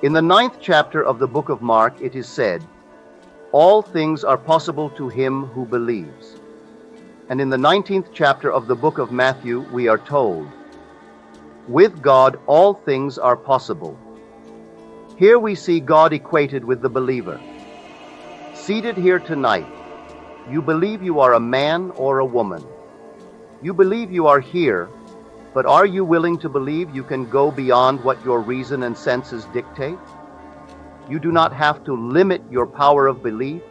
In the 9th chapter of the book of Mark, it is said, "All things are possible to him who believes." And in the 19th chapter of the book of Matthew, we are told, "With God all things are possible." Here we see God equated with the believer. Seated here tonight, you believe you are a man or a woman. You believe you are here, but are you willing to believe you can go beyond what your reason and senses dictate? You do not have to limit your power of belief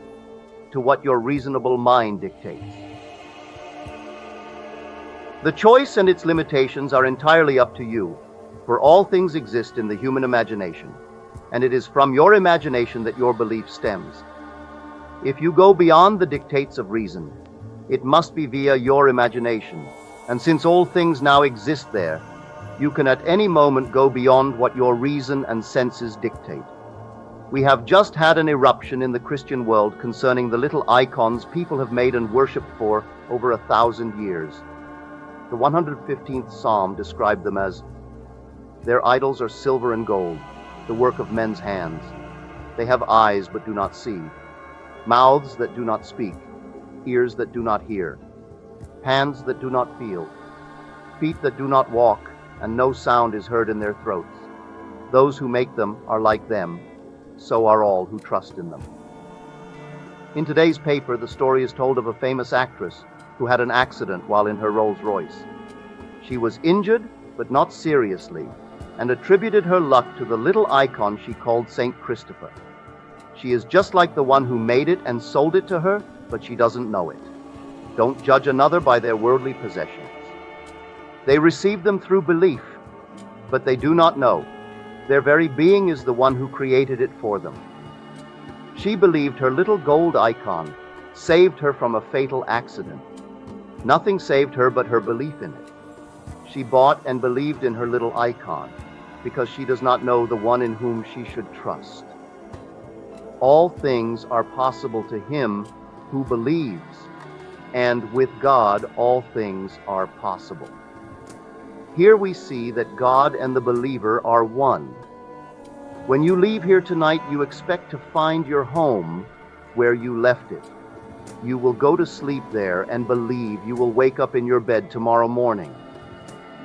to what your reasonable mind dictates. The choice and its limitations are entirely up to you, for all things exist in the human imagination, and it is from your imagination that your belief stems. If you go beyond the dictates of reason, it must be via your imagination, and since all things now exist there, you can at any moment go beyond what your reason and senses dictate. We have just had an eruption in the Christian world concerning the little icons people have made and worshipped for over 1,000 years. The 115th Psalm described them as, "Their idols are silver and gold, the work of men's hands. They have eyes but do not see, mouths that do not speak, ears that do not hear, hands that do not feel, feet that do not walk, and no sound is heard in their throats. Those who make them are like them, so are all who trust in them." In today's paper, the story is told of a famous actress who had an accident while in her Rolls Royce. She was injured, but not seriously, and attributed her luck to the little icon she called St. Christopher. She is just like the one who made it and sold it to her, but she doesn't know it. Don't judge another by their worldly possessions. They receive them through belief, but they do not know. Their very being is the one who created it for them. She believed her little gold icon saved her from a fatal accident. Nothing saved her but her belief in it. She bought and believed in her little icon because she does not know the one in whom she should trust. All things are possible to him who believes, and with God all things are possible. Here we see that God and the believer are one. When you leave here tonight, you expect to find your home where you left it. You will go to sleep there and believe you will wake up in your bed tomorrow morning.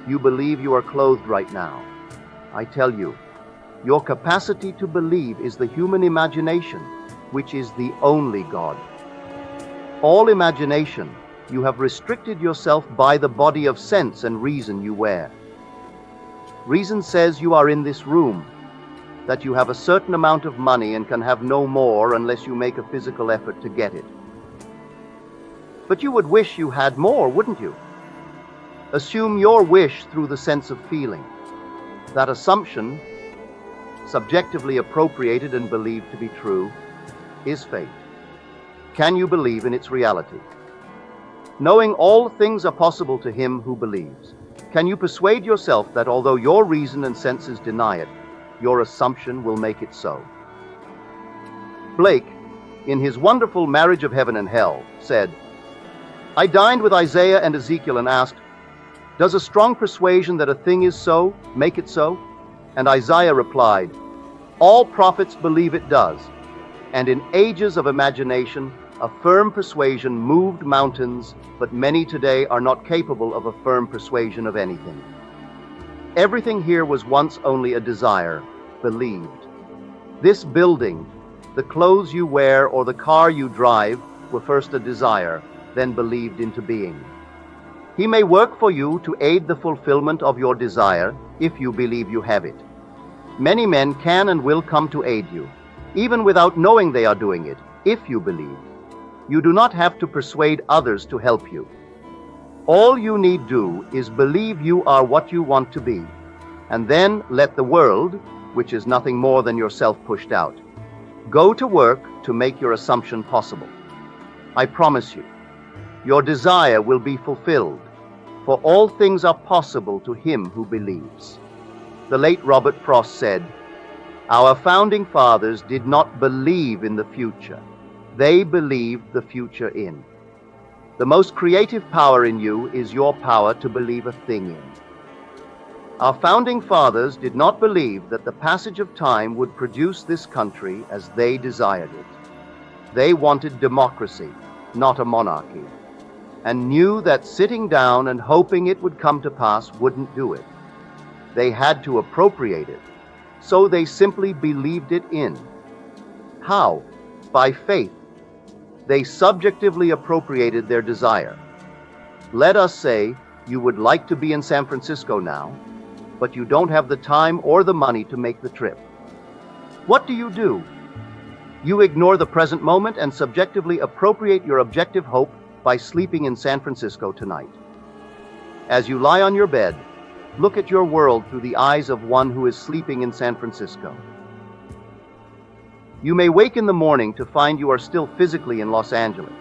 You believe you are clothed right now. I tell you, your capacity to believe is the human imagination, which is the only God. All imagination, you have restricted yourself by the body of sense and reason you wear. Reason says you are in this room, that you have a certain amount of money and can have no more unless you make a physical effort to get it. But you would wish you had more, wouldn't you? Assume your wish through the sense of feeling. That assumption, subjectively appropriated and believed to be true, is faith. Can you believe in its reality? Knowing all things are possible to him who believes, can you persuade yourself that although your reason and senses deny it, your assumption will make it so? Blake, in his wonderful Marriage of Heaven and Hell, said, "I dined with Isaiah and Ezekiel and asked, does a strong persuasion that a thing is so make it so? And Isaiah replied, all prophets believe it does. And in ages of imagination, a firm persuasion moved mountains, but many today are not capable of a firm persuasion of anything." Everything here was once only a desire, believed. This building, the clothes you wear, or the car you drive were first a desire, then believed into being. He may work for you to aid the fulfillment of your desire if you believe you have it. Many men can and will come to aid you, even without knowing they are doing it, if you believe. You do not have to persuade others to help you. All you need do is believe you are what you want to be, and then let the world, which is nothing more than yourself pushed out, go to work to make your assumption possible. I promise you, your desire will be fulfilled, for all things are possible to him who believes. The late Robert Frost said, "Our founding fathers did not believe in the future. They believed the future in." The most creative power in you is your power to believe a thing in. Our founding fathers did not believe that the passage of time would produce this country as they desired it. They wanted democracy, not a monarchy, and knew that sitting down and hoping it would come to pass wouldn't do it. They had to appropriate it, so they simply believed it in. How? By faith. They subjectively appropriated their desire. Let us say you would like to be in San Francisco now, but you don't have the time or the money to make the trip. What do? You ignore the present moment and subjectively appropriate your objective hope by sleeping in San Francisco tonight. As you lie on your bed, look at your world through the eyes of one who is sleeping in San Francisco. You may wake in the morning to find you are still physically in Los Angeles,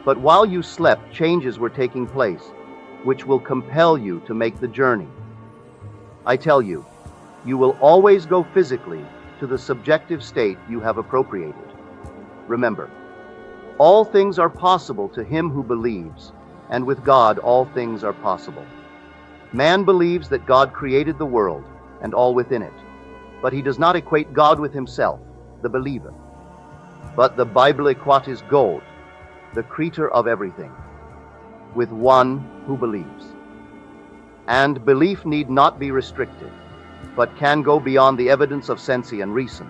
but while you slept, changes were taking place, which will compel you to make the journey. I tell you, you will always go physically to the subjective state you have appropriated. Remember, all things are possible to him who believes, and with God all things are possible. Man believes that God created the world and all within it, but he does not equate God with himself, the believer. But the Bible equates God, the creator of everything, with one who believes. And belief need not be restricted, but can go beyond the evidence of sense and reason.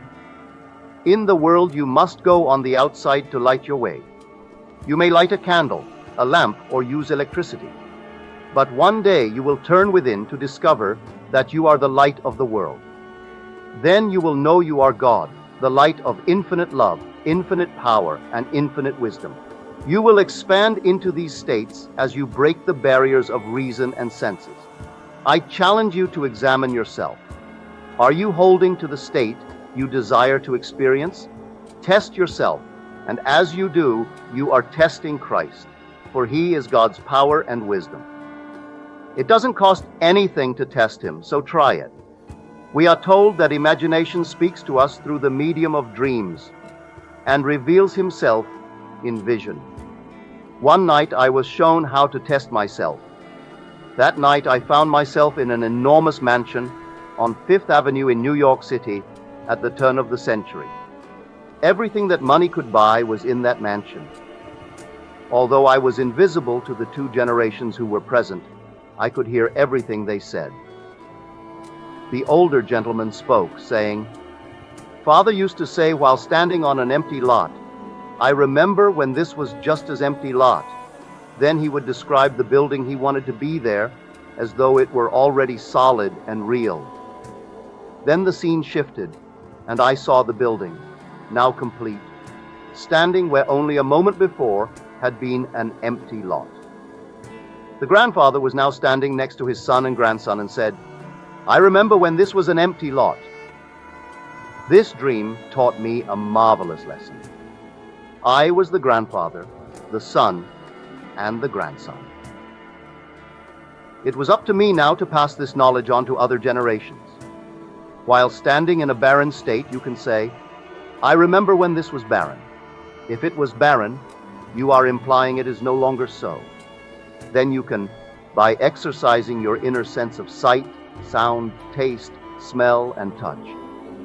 In the world you must go on the outside to light your way. You may light a candle, a lamp, or use electricity. But one day you will turn within to discover that you are the light of the world. Then you will know you are God, the light of infinite love, infinite power, and infinite wisdom. You will expand into these states as you break the barriers of reason and senses. I challenge you to examine yourself. Are you holding to the state you desire to experience? Test yourself, and as you do, you are testing Christ, for he is God's power and wisdom. It doesn't cost anything to test him, so try it. We are told that imagination speaks to us through the medium of dreams and reveals himself in vision. One night I was shown how to test myself. That night I found myself in an enormous mansion on Fifth Avenue in New York City at the turn of the century. Everything that money could buy was in that mansion. Although I was invisible to the two generations who were present, I could hear everything they said. The older gentleman spoke, saying, "Father used to say while standing on an empty lot, 'I remember when this was just as empty lot.' Then he would describe the building he wanted to be there as though it were already solid and real. Then the scene shifted, and I saw the building, now complete, standing where only a moment before had been an empty lot." The grandfather was now standing next to his son and grandson and said, "I remember when this was an empty lot." This dream taught me a marvelous lesson. I was the grandfather, the son, and the grandson. It was up to me now to pass this knowledge on to other generations. While standing in a barren state, you can say, "I remember when this was barren." If it was barren, you are implying it is no longer so. Then you can, by exercising your inner sense of sight, sound, taste, smell, and touch,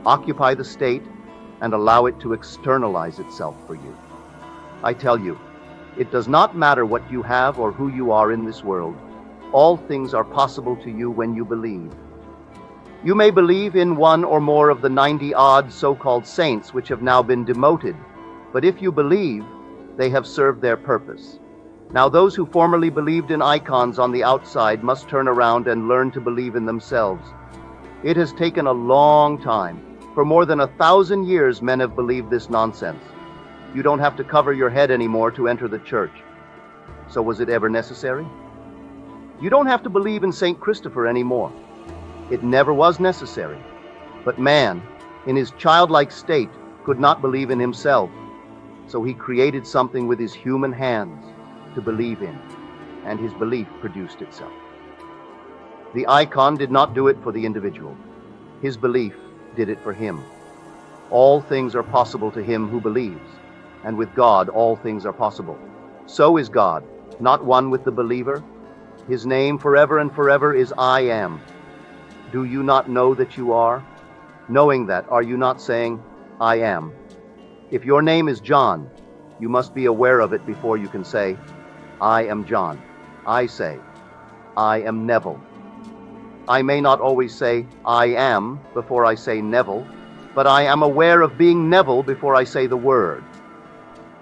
occupy the state and allow it to externalize itself for you. I tell you, it does not matter what you have or who you are in this world. All things are possible to you when you believe. You may believe in one or more of the 90-odd so-called saints which have now been demoted, but if you believe, they have served their purpose. Now those who formerly believed in icons on the outside must turn around and learn to believe in themselves. It has taken a long time. For more than 1,000 years, men have believed this nonsense. You don't have to cover your head anymore to enter the church. So was it ever necessary? You don't have to believe in St. Christopher anymore. It never was necessary. But man, in his childlike state, could not believe in himself. So he created something with his human hands to believe in, and his belief produced itself. The icon did not do it for the individual. His belief did it for him. All things are possible to him who believes, and with God all things are possible. So is God, not one with the believer. His name forever and forever is I Am. Do you not know that you are? Knowing that, are you not saying, I am? If your name is John, you must be aware of it before you can say, I am John. I say, I am Neville. I may not always say, I am, before I say Neville, but I am aware of being Neville before I say the word.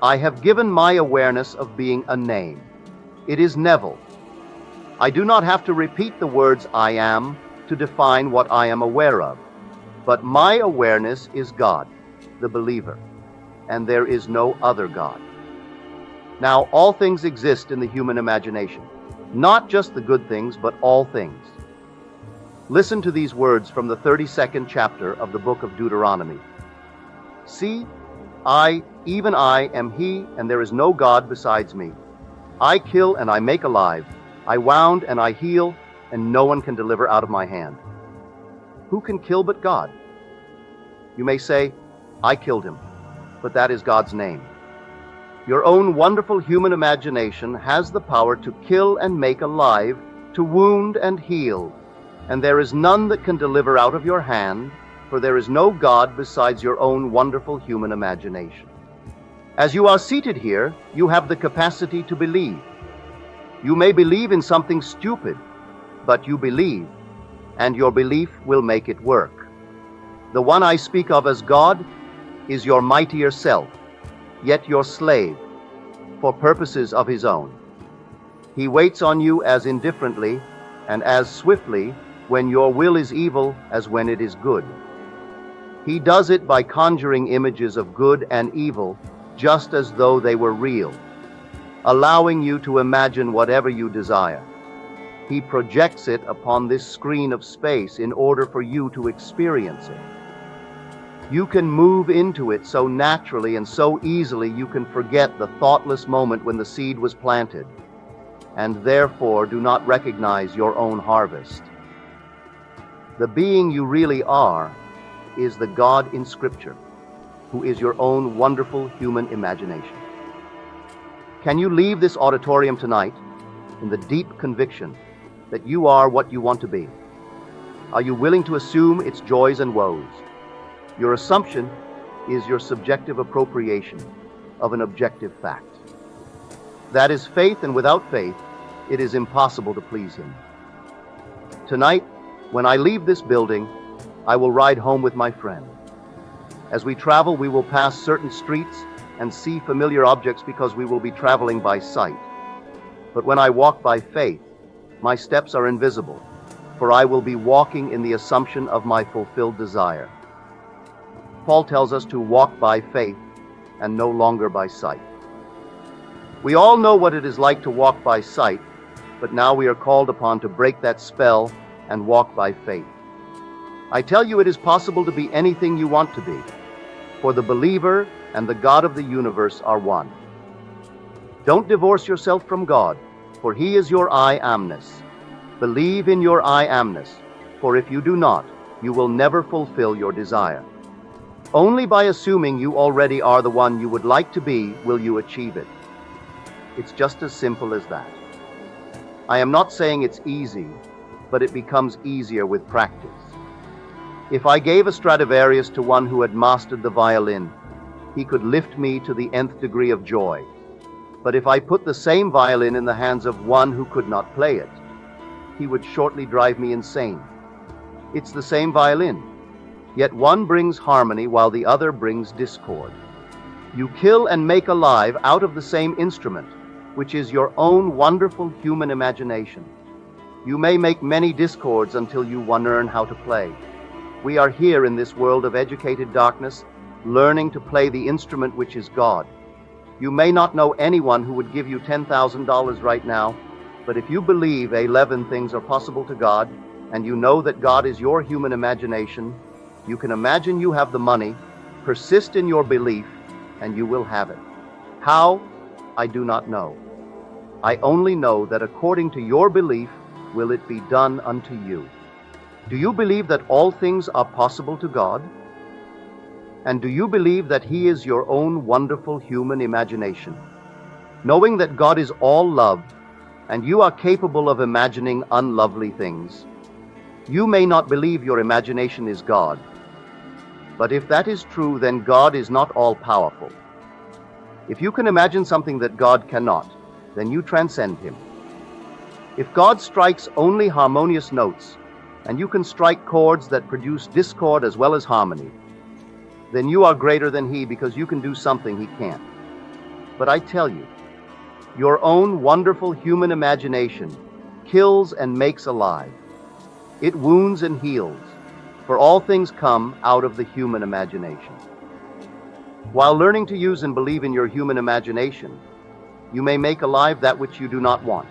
I have given my awareness of being a name. It is Neville. I do not have to repeat the words I am to define what I am aware of, but my awareness is God, the believer, and there is no other God. Now, all things exist in the human imagination, not just the good things, but all things. Listen to these words from the 32nd chapter of the book of Deuteronomy. See, I, even I, am He, and there is no God besides me. I kill and I make alive. I wound and I heal, and no one can deliver out of my hand. Who can kill but God? You may say, I killed him, but that is God's name. Your own wonderful human imagination has the power to kill and make alive, to wound and heal, and there is none that can deliver out of your hand, for there is no God besides your own wonderful human imagination. As you are seated here, you have the capacity to believe. You may believe in something stupid, but you believe, and your belief will make it work. The one I speak of as God is your mightier self, yet your slave, for purposes of his own. He waits on you as indifferently and as swiftly when your will is evil as when it is good. He does it by conjuring images of good and evil just as though they were real, allowing you to imagine whatever you desire. He projects it upon this screen of space in order for you to experience it. You can move into it so naturally and so easily you can forget the thoughtless moment when the seed was planted, and therefore do not recognize your own harvest. The being you really are is the God in Scripture, who is your own wonderful human imagination. Can you leave this auditorium tonight in the deep conviction that you are what you want to be? Are you willing to assume its joys and woes? Your assumption is your subjective appropriation of an objective fact. That is faith, and without faith, it is impossible to please Him. Tonight, when I leave this building, I will ride home with my friend. As we travel, we will pass certain streets and see familiar objects because we will be traveling by sight. But when I walk by faith, my steps are invisible, for I will be walking in the assumption of my fulfilled desire. Paul tells us to walk by faith and no longer by sight. We all know what it is like to walk by sight, but now we are called upon to break that spell and walk by faith. I tell you, it is possible to be anything you want to be, for the believer and the God of the universe are one. Don't divorce yourself from God, for He is your I amness. Believe in your I amness, for if you do not, you will never fulfill your desire. Only by assuming you already are the one you would like to be will you achieve it. It's just as simple as that. I am not saying it's easy, but it becomes easier with practice. If I gave a Stradivarius to one who had mastered the violin, he could lift me to the nth degree of joy. But if I put the same violin in the hands of one who could not play it, he would shortly drive me insane. It's the same violin, yet one brings harmony while the other brings discord. You kill and make alive out of the same instrument, which is your own wonderful human imagination. You may make many discords until you learn how to play. We are here in this world of educated darkness, learning to play the instrument which is God. You may not know anyone who would give you $10,000 right now, but if you believe 11 things are possible to God, and you know that God is your human imagination, you can imagine you have the money, persist in your belief, and you will have it. How? I do not know. I only know that according to your belief will it be done unto you. Do you believe that all things are possible to God? And do you believe that He is your own wonderful human imagination? Knowing that God is all love, and you are capable of imagining unlovely things, You may not believe your imagination is God, but if that is true, then God is not all-powerful. If you can imagine something that God cannot, then you transcend him. If God strikes only harmonious notes, and you can strike chords that produce discord as well as harmony, then you are greater than he because you can do something he can't. But I tell you, your own wonderful human imagination kills and makes alive. It wounds and heals, for all things come out of the human imagination. While learning to use and believe in your human imagination, you may make alive that which you do not want.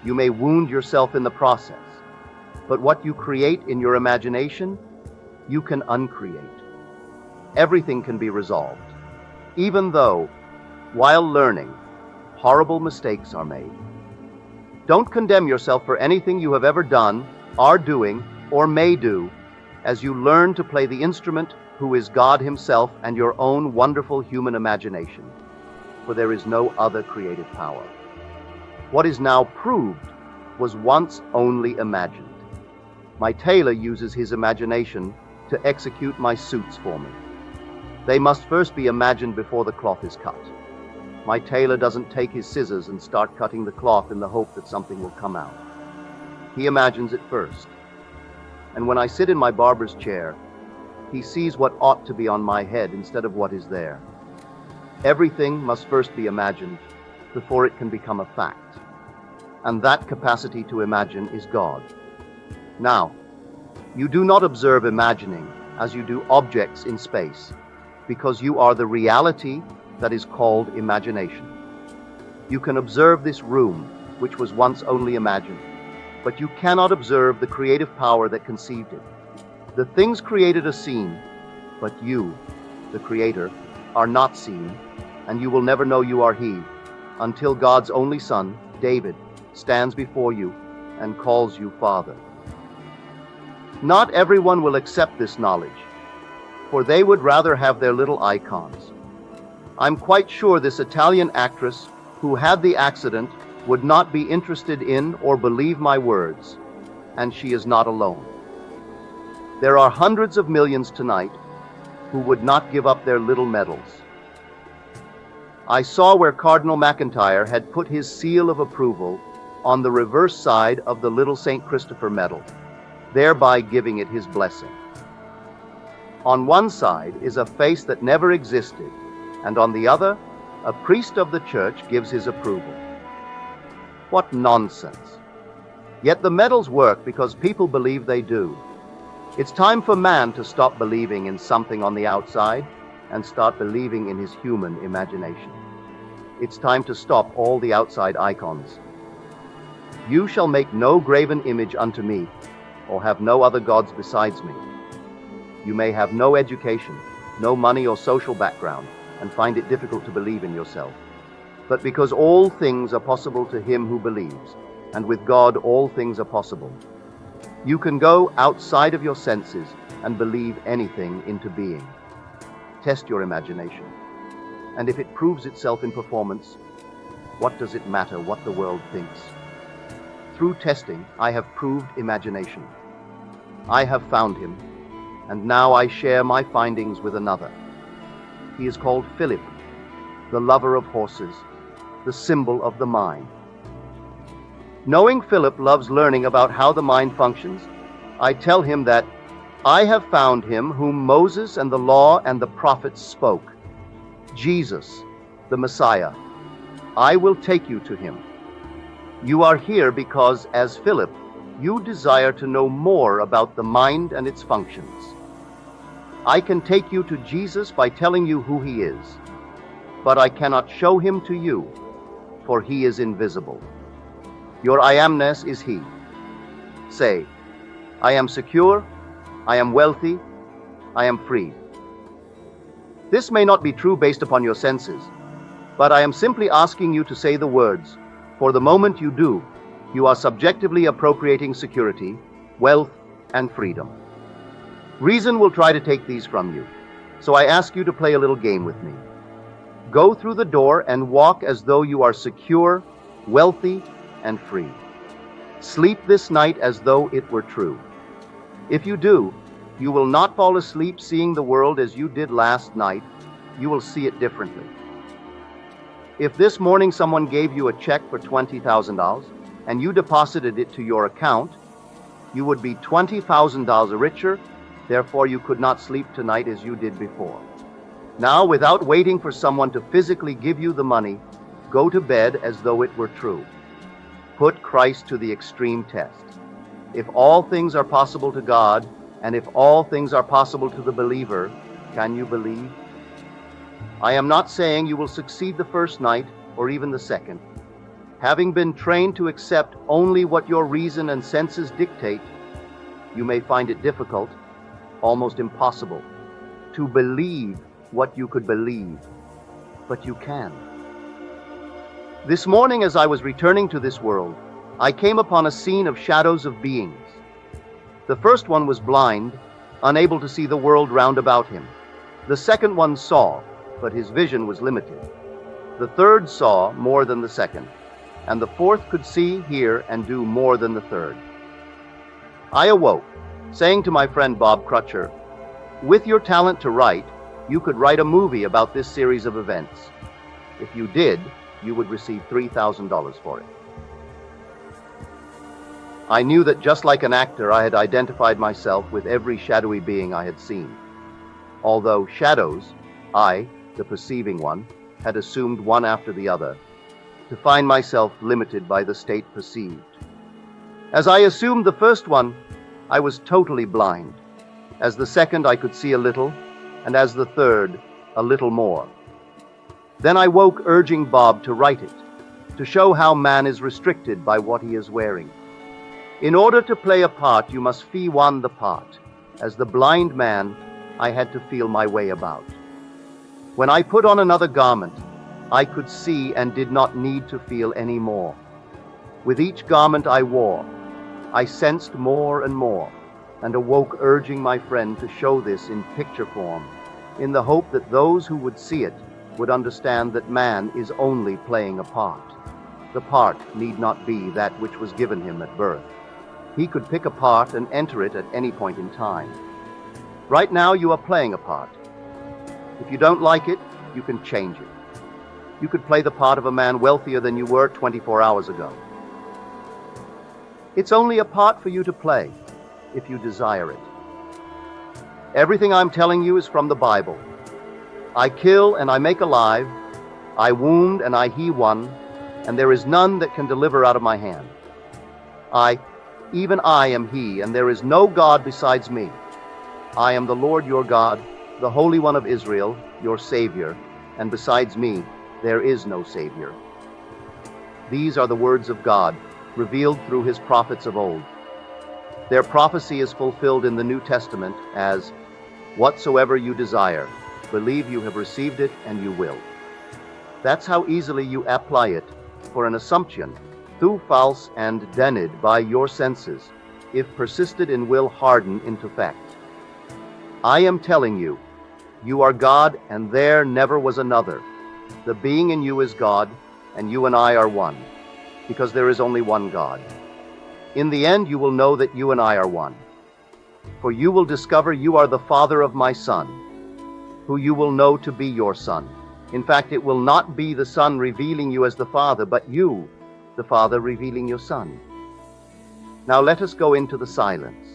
You may wound yourself in the process. But what you create in your imagination, you can uncreate. Everything can be resolved, even though, while learning, horrible mistakes are made. Don't condemn yourself for anything you have ever done, are doing, or may do, as you learn to play the instrument who is God himself and your own wonderful human imagination, for there is no other creative power. What is now proved was once only imagined. My tailor uses his imagination to execute my suits for me. They must first be imagined before the cloth is cut. My tailor doesn't take his scissors and start cutting the cloth in the hope that something will come out. He imagines it first. And when I sit in my barber's chair, he sees what ought to be on my head instead of what is there. Everything must first be imagined before it can become a fact. And that capacity to imagine is God. Now, you do not observe imagining as you do objects in space, because you are the reality that is called imagination. You can observe this room, which was once only imagined, but you cannot observe the creative power that conceived it. The things created are seen, but you, the Creator, are not seen, and you will never know you are He, until God's only Son, David, stands before you and calls you Father. Not everyone will accept this knowledge, for they would rather have their little icons. I'm quite sure this Italian actress who had the accident would not be interested in or believe my words, and she is not alone. There are hundreds of millions tonight who would not give up their little medals. I saw where Cardinal McIntyre had put his seal of approval on the reverse side of the little St. Christopher medal, thereby giving it his blessing. On one side is a face that never existed, and on the other, a priest of the church gives his approval. What nonsense! Yet the medals work because people believe they do. It's time for man to stop believing in something on the outside and start believing in his human imagination. It's time to stop all the outside icons. You shall make no graven image unto me, or have no other gods besides me. You may have no education, no money or social background, and find it difficult to believe in yourself. But because all things are possible to him who believes, and with God all things are possible, you can go outside of your senses and believe anything into being. Test your imagination, and if it proves itself in performance, what does it matter what the world thinks? Through testing, I have proved imagination. I have found him, and now I share my findings with another. He is called Philip, the lover of horses, the symbol of the mind. Knowing Philip loves learning about how the mind functions, I tell him that I have found him whom Moses and the law and the prophets spoke, Jesus, the Messiah. I will take you to him. You are here because, as Philip, you desire to know more about the mind and its functions. I can take you to Jesus by telling you who he is, but I cannot show him to you, for he is invisible. Your I amness is he. Say, I am secure, I am wealthy, I am free. This may not be true based upon your senses, but I am simply asking you to say the words, for the moment you do, you are subjectively appropriating security, wealth, and freedom. Reason will try to take these from you, so I ask you to play a little game with me. Go through the door and walk as though you are secure, wealthy, and free. Sleep this night as though it were true. If you do, you will not fall asleep seeing the world as you did last night. You will see it differently. If this morning someone gave you a check for $20,000 and you deposited it to your account, you would be $20,000 richer, therefore you could not sleep tonight as you did before. Now, without waiting for someone to physically give you the money, go to bed as though it were true. Put Christ to the extreme test. If all things are possible to God, and if all things are possible to the believer, can you believe? I am not saying you will succeed the first night or even the second. Having been trained to accept only what your reason and senses dictate, you may find it difficult, almost impossible, to believe what you could believe, but you can. This morning, as I was returning to this world, I came upon a scene of shadows of beings. The first one was blind, unable to see the world round about him. The second one saw, but his vision was limited. The third saw more than the second, and the fourth could see, hear, and do more than the third. I awoke, saying to my friend Bob Crutcher, "With your talent to write, you could write a movie about this series of events. If you did, you would receive $3,000 for it." I knew that just like an actor, I had identified myself with every shadowy being I had seen. Although shadows, I, the perceiving one, had assumed one after the other, to find myself limited by the state perceived. As I assumed the first one, I was totally blind. As the second, I could see a little, and as the third, a little more. Then I woke urging Bob to write it, to show how man is restricted by what he is wearing. In order to play a part, you must feel one the part. As the blind man, I had to feel my way about. When I put on another garment, I could see and did not need to feel any more. With each garment I wore, I sensed more and more, and awoke urging my friend to show this in picture form, in the hope that those who would see it would understand that man is only playing a part. The part need not be that which was given him at birth. He could pick a part and enter it at any point in time. Right now you are playing a part. If you don't like it, you can change it. You could play the part of a man wealthier than you were 24 hours ago. It's only a part for you to play, if you desire it. Everything I'm telling you is from the Bible. I kill and I make alive, I wound and I heal one, and there is none that can deliver out of my hand. Even I am he, and there is no God besides me. I am the Lord your God, the Holy One of Israel, your Savior, and besides me, there is no Savior. These are the words of God, revealed through his prophets of old. Their prophecy is fulfilled in the New Testament as, "Whatsoever you desire, believe you have received it, and you will." That's how easily you apply it for an assumption, though false and damned by your senses, if persisted in will harden into fact. I am telling you, you are God, and there never was another. The being in you is God, and you and I are one, because there is only one God. In the end, you will know that you and I are one. For you will discover you are the father of my son, who you will know to be your son. In fact, it will not be the son revealing you as the father, but you, the Father, revealing your Son. Now let us go into the silence.